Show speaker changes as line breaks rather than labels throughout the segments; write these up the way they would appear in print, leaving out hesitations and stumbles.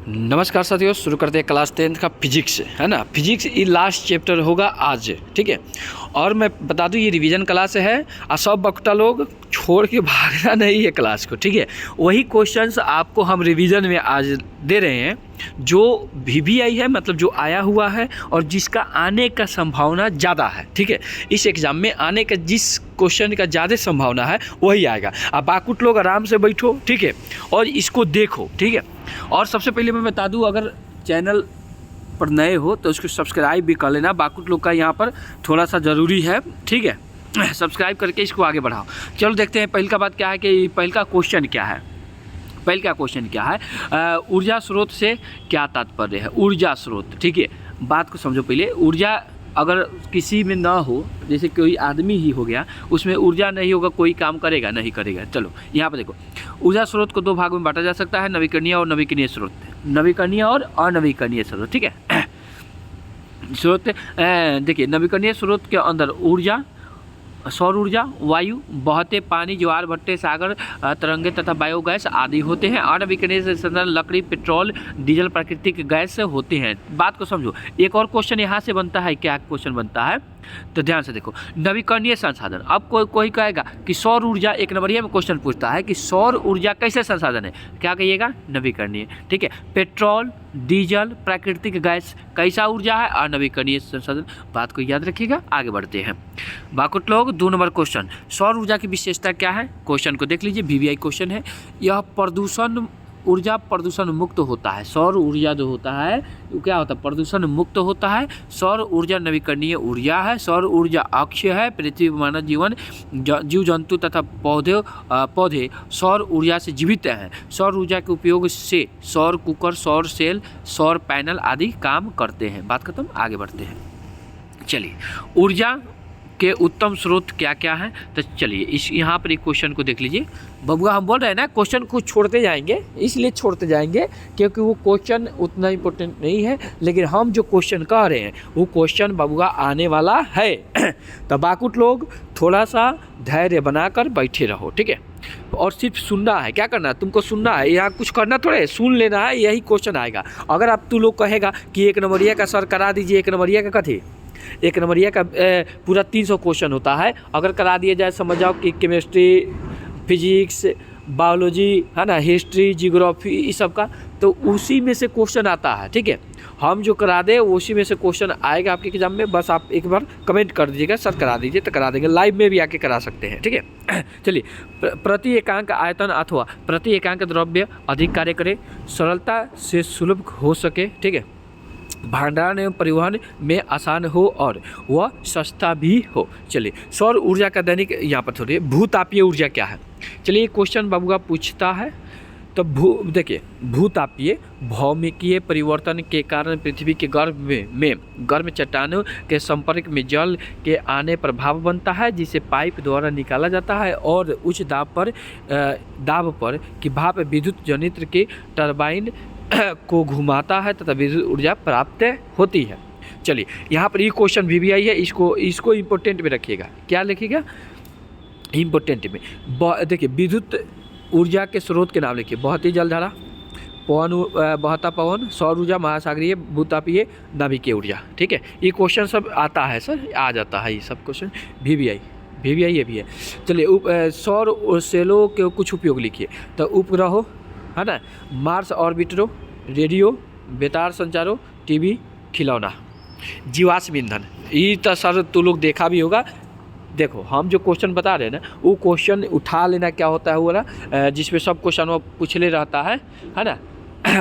नमस्कार साथियों, शुरू करते हैं क्लास 10 का फिजिक्स, है ना। फिजिक्स ये लास्ट चैप्टर होगा आज, ठीक है। और मैं बता दूं ये रिवीजन क्लास है और सब बक्ता लोग छोड़ के भागना नहीं है क्लास को, ठीक है। वही क्वेश्चंस आपको हम रिवीजन में आज दे रहे हैं जो VBI है, मतलब जो आया हुआ है और जिसका आने का संभावना ज़्यादा है, ठीक है। इस एग्ज़ाम में आने का जिस क्वेश्चन का ज़्यादा संभावना है वही आएगा। अब बाकी लोग आराम से बैठो, ठीक है, और इसको देखो, ठीक है। और सबसे पहले मैं बता दूं, अगर चैनल पर नए हो तो उसको सब्सक्राइब भी कर लेना। बाकी लोग का यहाँ पर थोड़ा सा ज़रूरी है, ठीक है। सब्सक्राइब करके इसको आगे बढ़ाओ। चलो देखते हैं पहल का बात क्या है कि पहल का क्वेश्चन क्या है। पहल का क्वेश्चन क्या है, ऊर्जा स्रोत से क्या तात्पर्य है। ऊर्जा स्रोत, ठीक है, बात को समझो पहले। ऊर्जा अगर किसी में ना हो, जैसे कोई आदमी ही हो गया, उसमें ऊर्जा नहीं होगा, कोई काम करेगा नहीं करेगा। चलो यहाँ पर देखो, ऊर्जा स्रोत को दो भागों में बांटा जा सकता है, नवीकरणीय और नवीकरणीय स्रोत। नवीकरणीय और अनवीकरणीय स्रोत, ठीक है। स्रोत देखिए, नवीकरणीय स्रोत के अंदर ऊर्जा, सौर ऊर्जा, वायु, बहते पानी, ज्वार भट्टे, सागर तरंगे तथा बायोगैस आदि होते हैं। अनवीकरणीय संसाधन लकड़ी, पेट्रोल, डीजल प्राकृतिक गैस से होते हैं। बात को समझो। एक और क्वेश्चन यहाँ से बनता है, क्या क्वेश्चन बनता है तो ध्यान से देखो। नवीकरणीय संसाधन, अब कोई कहेगा कि सौर ऊर्जा, एक नंबरिया में क्वेश्चन पूछता है कि सौर ऊर्जा कैसे संसाधन है, क्या कहिएगा, नवीकरणीय, ठीक है। पेट्रोल, डीजल, प्राकृतिक गैस कैसा ऊर्जा है, अनवीकरणीय संसाधन। बात को याद रखिएगा, आगे बढ़ते हैं। बाकुट लोग 2 नंबर क्वेश्चन, सौर ऊर्जा की विशेषता क्या है। क्वेश्चन को देख लीजिए, VBI क्वेश्चन है। यह प्रदूषण ऊर्जा प्रदूषण मुक्त होता है। सौर ऊर्जा जो होता है वो क्या होता है, प्रदूषण मुक्त होता है। सौर ऊर्जा नवीकरणीय ऊर्जा है। सौर ऊर्जा अक्षय है। पृथ्वी पर मानव जीवन, जीव जंतु तथा पौधे सौर ऊर्जा से जीवित हैं। सौर ऊर्जा के उपयोग से सौर कुकर, सौर सेल, सौर पैनल आदि काम करते हैं। बात खत्म, आगे बढ़ते हैं। चलिए, ऊर्जा के उत्तम स्रोत क्या क्या हैं, तो चलिए इस यहाँ पर एक क्वेश्चन को देख लीजिए। बबुआ हम बोल रहे हैं ना, क्वेश्चन को छोड़ते जाएंगे, इसलिए छोड़ते जाएंगे क्योंकि वो क्वेश्चन उतना इम्पोर्टेंट नहीं है, लेकिन हम जो क्वेश्चन कह रहे हैं वो क्वेश्चन बबुआ आने वाला है। तो बाकुट लोग थोड़ा सा धैर्य बनाकर बैठे रहो, ठीक है। और सिर्फ सुनना है, क्या करना है तुमको, सुनना है, यहाँ कुछ करना थोड़ा है, सुन लेना है, यही क्वेश्चन आएगा। अगर अब तू लोग कहेगा कि 1 नंबरिया का सर करा दीजिए, 1 नंबरिया का कथी, 1 नंबरिया का पूरा 300 क्वेश्चन होता है, अगर करा दिया जाए, समझ जाओ कि केमिस्ट्री, फिजिक्स, बायोलॉजी, है ना, हिस्ट्री, जियोग्राफी, इस सब का, तो उसी में से क्वेश्चन आता है, ठीक है। हम जो करा दे उसी में से क्वेश्चन आएगा आपके एग्जाम में। बस आप एक बार कमेंट कर दीजिएगा, सर करा दीजिए, तो करा देंगे, लाइव में भी आके करा सकते हैं, ठीक है। चलिए, प्रति एकांक आयतन अथवा प्रति एकांक द्रव्य अधिक कार्य करे, सरलता से सुलभ हो सके, ठीक है, भंडारण एवं परिवहन में आसान हो और वह सस्ता भी हो। चलिए, सौर ऊर्जा का दैनिक, यहाँ पर थोड़ी भूतापीय ऊर्जा क्या है। चलिए, क्वेश्चन बाबूगा पूछता है, तो देखिए, भूतापीय भौमिकीय परिवर्तन के कारण पृथ्वी के गर्भ में गर्म चट्टानों के संपर्क में जल के आने पर भाप बनता है, जिसे पाइप द्वारा निकाला जाता है और उच्च दाब पर कि भाप विद्युत जनित्र के टरबाइन को घुमाता है तथा विद्युत ऊर्जा प्राप्त होती है। चलिए, यहाँ पर ये क्वेश्चन VBI है, इसको इम्पोर्टेंट में रखिएगा। क्या लिखिएगा, इम्पोर्टेंट में। देखिए, विद्युत ऊर्जा के स्रोत के नाम लिखिए, बहती जलधारा, बहता पवन, सौर ऊर्जा, महासागरीय, भूतापीय, नाभिकीय ऊर्जा, ठीक है। ये क्वेश्चन सब आता है सर, आ जाता है ये सब क्वेश्चन VBI ये भी है। चलिए, सौर सेलों के कुछ उपयोग लिखिए, तो उपग्रहों, है ना, मार्स ऑर्बिटरों, रेडियो, बेतार संचारों, TV, खिलौना, जीवाश्म ईंधन। ये तो सर तू लोग देखा भी होगा। देखो, हम जो क्वेश्चन बता रहे हैं ना, वो क्वेश्चन उठा लेना, क्या होता है वो ना, जिसमें सब क्वेश्चन वो पूछले रहता है ना,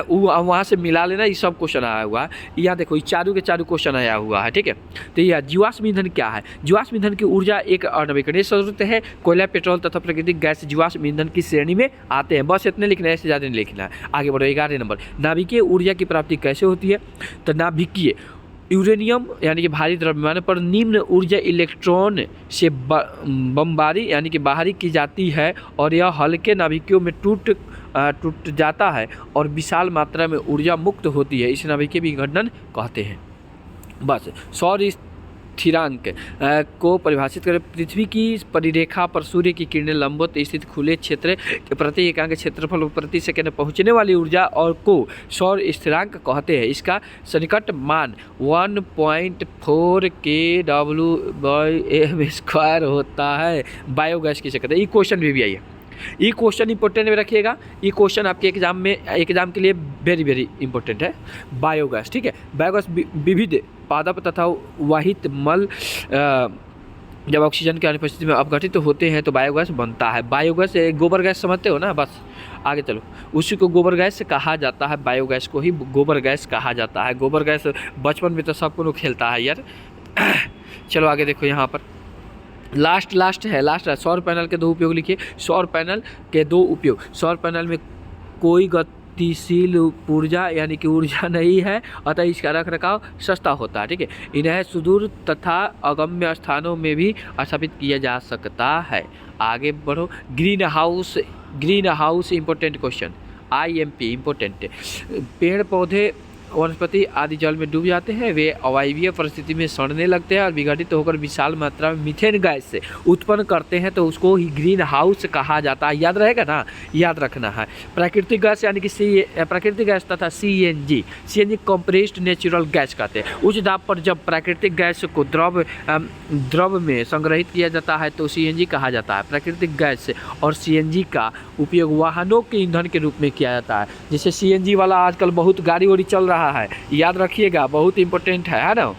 वो वहाँ से मिला लेना, ये सब क्वेश्चन आया हुआ है। यहाँ देखो, ये चारों के चारों क्वेश्चन आया हुआ है, ठीक है। तो यह जीवाश्म ईंधन क्या है। जीवाश्म ईंधन की ऊर्जा एक अनवीकरणीय स्रोत है। कोयला, पेट्रोल तथा प्राकृतिक गैस जीवाश्म ईंधन की श्रेणी में आते हैं। बस इतने लिखना है, इससे ज़्यादा नहीं लिखना है। आगे बढ़ो, 11 नंबर, नाभिकीय ऊर्जा की प्राप्ति कैसे होती है। तो नाभिकीय यूरेनियम यानी कि भारी द्रव्यमान पर निम्न ऊर्जा इलेक्ट्रॉन से बमबारी यानी कि बाहरी की जाती है और यह हल्के नाभिकों में टूट जाता है और विशाल मात्रा में ऊर्जा मुक्त होती है। इस नाभिकीय विघटन कहते हैं। बस सौर स्थिरांक को परिभाषित करें। पृथ्वी की परिरेखा पर सूर्य की किरणें लंबवत स्थित खुले क्षेत्र के प्रति एकांक क्षेत्रफल प्रति सेकंड पहुंचने वाली ऊर्जा और को सौर स्थिरांक कहते हैं। इसका सन्निकट मान 1.4 kW/m² होता है। बायोगैस किसे कहते हैं? ये क्वेश्चन भी आई है। ये क्वेश्चन इंपॉर्टेंट में रखिएगा। ये क्वेश्चन आपके एग्जाम के लिए वेरी वेरी इंपॉर्टेंट है। बायोगैस, ठीक है। बायोगैस विविध पादप तथा वाहित मल जब ऑक्सीजन की अनुपस्थिति में अपघटित होते हैं तो बायोगैस बनता है। बायोगैस गोबर गैस समझते हो ना? बस आगे चलो। उसी को गोबर गैस कहा जाता है। बायोगैस को ही गोबर गैस कहा जाता है। गोबर गैस बचपन में तो सबको लोग खेलता है यार। चलो आगे देखो, यहाँ पर लास्ट है। सौर पैनल के 2 उपयोग लिखिए। सौर पैनल के 2 उपयोग। सौर पैनल में कोई गतिशील ऊर्जा यानी कि ऊर्जा नहीं है, अतः इसका रखरखाव सस्ता होता है, ठीक है। इन्हें सुदूर तथा अगम्य स्थानों में भी स्थापित किया जा सकता है। आगे बढ़ो। Green house important question, IMP important. पेड़ पौधे वनस्पति आदि जल में डूब जाते हैं। वे अवायवीय परिस्थिति में सड़ने लगते हैं और विघटित होकर विशाल मात्रा में मीथेन गैस से उत्पन्न करते हैं, तो उसको ही ग्रीन हाउस कहा जाता है। याद रहेगा ना? याद रखना है। प्राकृतिक गैस यानी कि प्राकृतिक गैस तथा CNG कंप्रेस्ड नेचुरल गैस कहते हैं। उच्च दाब पर जब प्राकृतिक गैस को द्रव में संग्रहित किया जाता है तो CNG कहा जाता है। प्राकृतिक गैस और CNG का उपयोग वाहनों के ईंधन के रूप में किया जाता है। जैसे CNG वाला आजकल बहुत गाड़ी वाड़ी चल रहा है, याद रखिएगा, बहुत इंपॉर्टेंट है ना।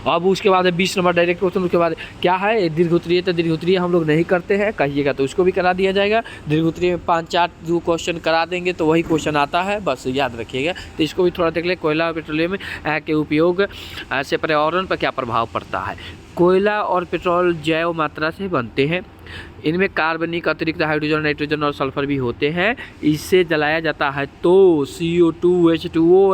अब उसके बाद 20 नंबर डायरेक्ट क्वेश्चन। उसके बाद क्या है? दीर्घोत्तरीय। तो दीर्घोत्तरीय हम लोग नहीं करते हैं, कहिएगा तो उसको भी करा दिया जाएगा। दीर्घोत्तरीय में 5-4 जो क्वेश्चन करा देंगे तो वही क्वेश्चन आता है, बस याद रखिएगा। तो इसको भी थोड़ा देख ले। कोयला और पेट्रोलियम के उपयोग से पर्यावरण पर क्या प्रभाव पड़ता है? कोयला और पेट्रोल जैव मात्रा से बनते हैं। इनमें कार्बनिक अतिरिक्त हाइड्रोजन, नाइट्रोजन और सल्फर भी होते हैं। इससे जलाया जाता है तो CO2, H2O,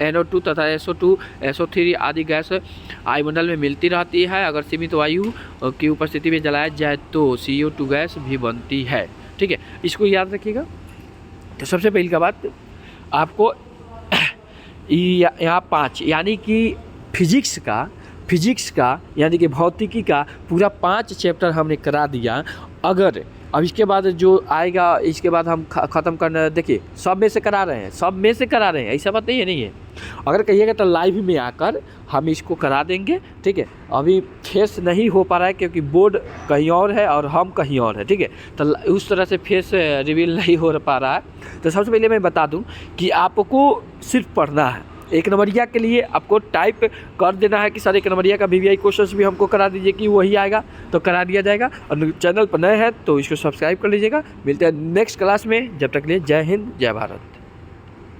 NO2 तथा SO2, SO3 आदि गैस वायुमंडल में मिलती रहती है। अगर सीमित वायु की उपस्थिति में जलाया जाए तो CO2 गैस भी बनती है, ठीक है। इसको याद रखिएगा। तो सबसे पहली का बात आपको यहाँ 5 यानी कि फिजिक्स का यानी कि भौतिकी का पूरा 5 चैप्टर हमने करा दिया। अगर अब इसके बाद जो आएगा, इसके बाद हम ख़त्म करना, देखिए सब में से करा रहे हैं, ऐसा बात नहीं है। अगर कहिएगा तो लाइव में आकर हम इसको करा देंगे, ठीक है। अभी फेस नहीं हो पा रहा है क्योंकि बोर्ड कहीं और है और हम कहीं और है, ठीक है। तो उस तरह से फेस रिवील नहीं हो पा रहा है। तो सबसे पहले मैं बता दूं कि आपको सिर्फ पढ़ना है। 1 नंबरिया के लिए आपको टाइप कर देना है कि सर 1 नंबरिया का VVI क्वेश्चन भी हमको करा दीजिए, कि वही आएगा तो करा दिया जाएगा। और चैनल पर नए हैं तो इसको सब्सक्राइब कर लीजिएगा। मिलते हैं नेक्स्ट क्लास में, जब तक के लिए जय हिंद जय भारत।